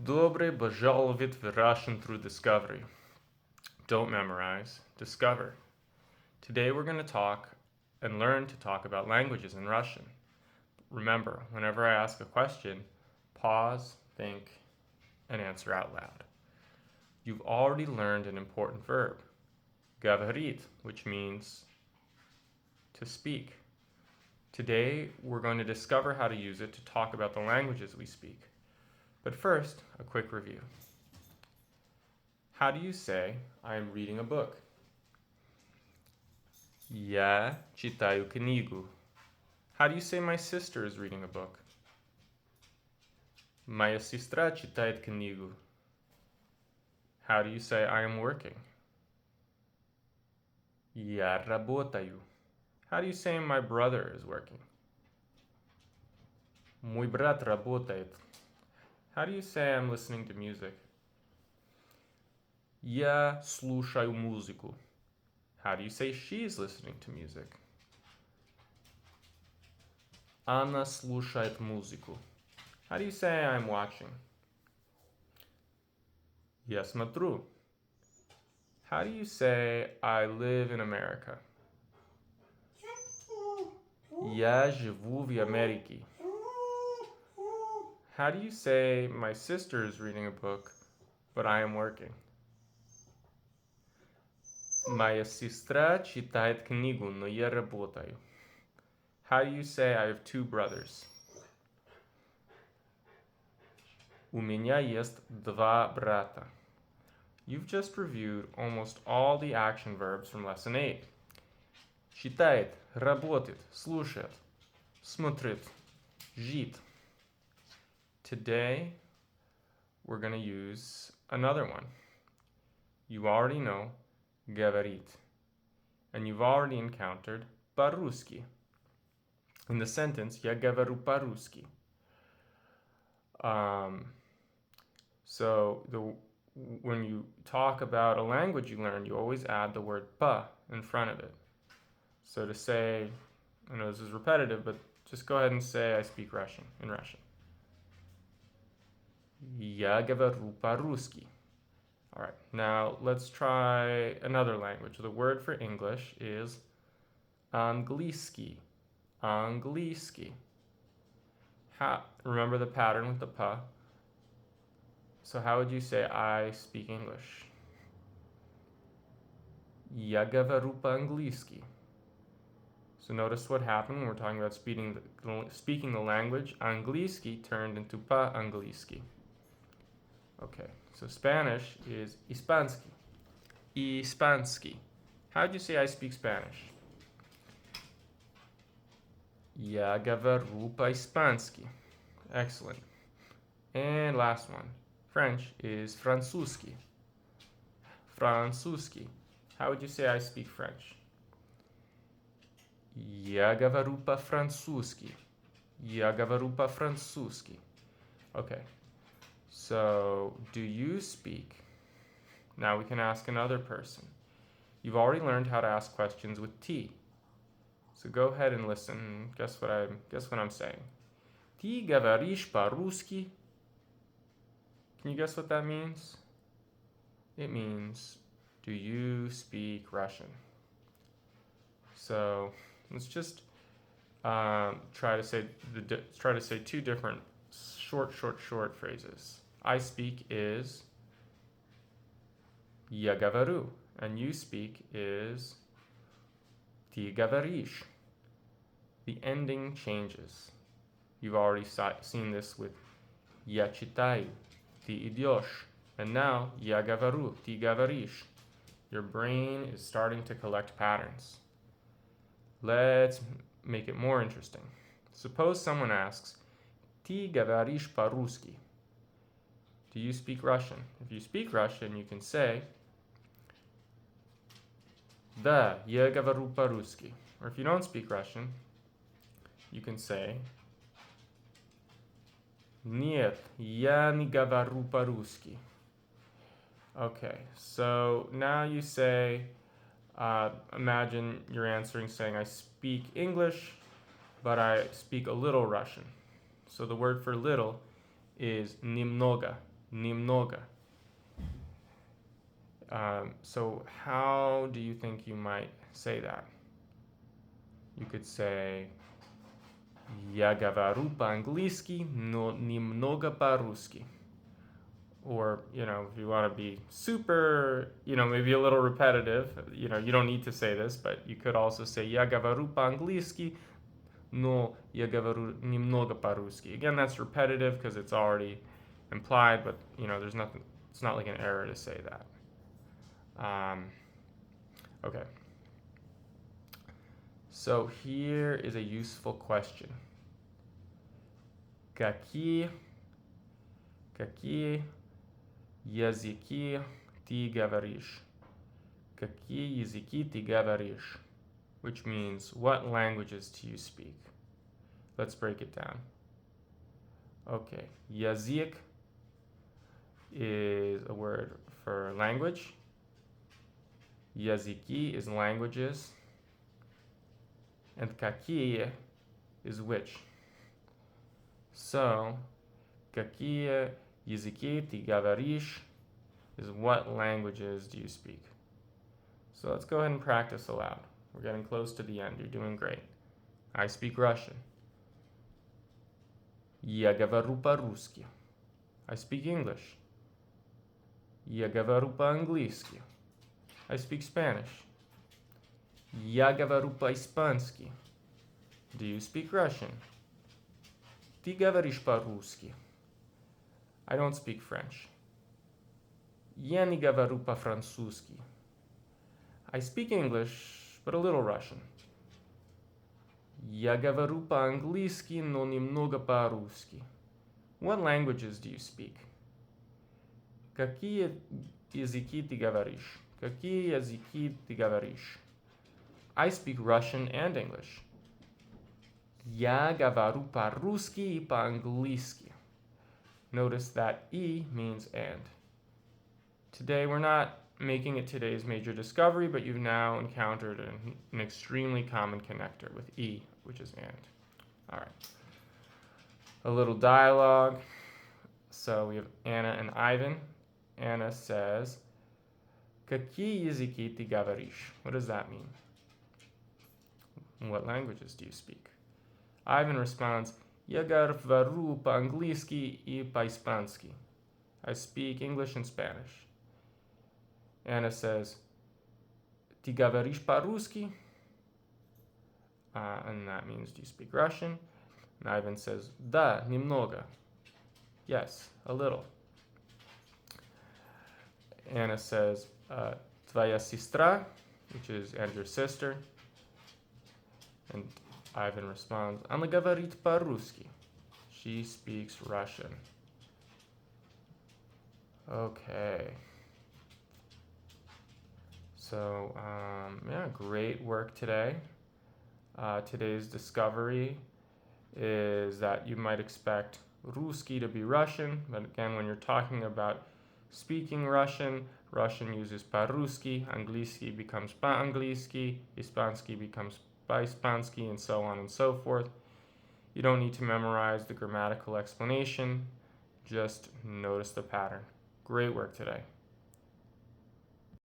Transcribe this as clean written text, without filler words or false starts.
Dobre пожаловать в Russian through discovery. Don't memorize, discover. Today we're going to talk and learn to talk about languages in Russian. Remember, whenever I ask a question, pause, think, and answer out loud. You've already learned an important verb, говорить, which means to speak. Today we're going to discover how to use it to talk about the languages we speak. But first, a quick review. How do you say, I am reading a book? Я читаю книгу. How do you say my sister is reading a book? Моя сестра читает книгу. How do you say I am working? Я работаю. How do you say my brother is working? Мой брат работает. How do you say I'm listening to music? Я слушаю музыку. How do you say she's listening to music? Она слушает музыку. How do you say I'm watching? Я смотрю. How do you say I live in America? Я живу в Америке. How do you say my sister is reading a book, but I am working? Моя сестра читает книгу, но я работаю. How do you say I have two brothers? У меня есть два брата. You've just reviewed almost all the action verbs from lesson 8. Читает, работает, слушает, смотрит, жит. Today, we're going to use another one. You already know говорит. And you've already encountered по-русски. In the sentence, я говорю по-русски. When you talk about a language you learn, you always add the word pa in front of it. So to say, I know this is repetitive, but just go ahead and say I speak Russian in Russian. Я говорю по-русски. All right, now let's try another language. The word for English is английский. Английский. Remember the pattern with the pa. So how would you say I speak English? Я говорю по-английски. So notice what happened when we're talking about speaking the language. Английский turned into по-английски. Okay, so Spanish is испанский. Испанский. How do you say I speak Spanish? Я говорю по-испански. Excellent. And last one. French is французский. Французский. How would you say I speak French? Я говорю по-французски. Я говорю по-французски. Okay. So, do you speak? Now we can ask another person. You've already learned how to ask questions with T. So go ahead and listen. Guess what I'm saying. Ты говоришь по-русски? Can you guess what that means? It means, do you speak Russian? So let's just try to say two different short phrases. I speak is я говорю, and you speak is ты говоришь. The ending changes. You've already seen this with я читаю, ты идешь, and now я говорю, ты говоришь. Your brain is starting to collect patterns. Let's make it more interesting. Suppose someone asks, ты говоришь по-русски? Do you speak Russian? If you speak Russian, you can say, да, я говорю по-русски. Or if you don't speak Russian, you can say, нет, я не говорю по-русски. Okay, so now you say, imagine you're answering saying, I speak English, but I speak a little Russian. So the word for little is немного. Немного. So how do you think you might say that? You could say Я говорю по-английски, но немного по-русски. Or, if you want to be super, maybe a little repetitive, you don't need to say this, but you could also say Я говорю по-английски, но я говорю немного по-русски. Again, that's repetitive because it's already implied, but, there's nothing, it's not like an error to say that. Okay. So here is a useful question. Какие языки ты говоришь? Какие языки ты говоришь? Which means, what languages do you speak? Let's break it down. Okay, язык is a word for language. Языки is languages. And какие is which. So, какие языки ты говоришь is what languages do you speak. So let's go ahead and practice aloud. We're getting close to the end. You're doing great. I speak Russian. Я говорю по-русски. I speak English. Я говорю по-английски. I speak Spanish. Я говорю по-испански. Do you speak Russian? Ты говоришь по-русски. I don't speak French. Я не говорю по-французски. I speak English, but a little Russian. Я говорю по-английски, но немного по-русски. What languages do you speak? Какие языки ты говоришь? Какие языки ты говоришь? I speak Russian and English. Я говорю по-русски и по-английски. Notice that E means and. Today we're not making it today's major discovery, but you've now encountered an extremely common connector with E, which is and. All right. A little dialogue. So we have Anna and Ivan. Anna says, Какие языки ты говоришь? What does that mean? What languages do you speak? Ivan responds, Я говорю по-английски и по-испански. I speak English and Spanish. Anna says, Ты говоришь по-русски? And that means, do you speak Russian? And Ivan says, Да, немного. Yes, a little. Anna says, Твоя сестра, which is, and your sister. And Ivan responds, Она говорит по-русски. She speaks Russian. Okay. So, great work today. Today's discovery is that you might expect Ruski to be Russian, but again, when you're talking about speaking Russian, Russian uses по-русски, английский becomes по-английски, испанский becomes по-испански, and so on and so forth. You don't need to memorize the grammatical explanation, just notice the pattern. Great work today.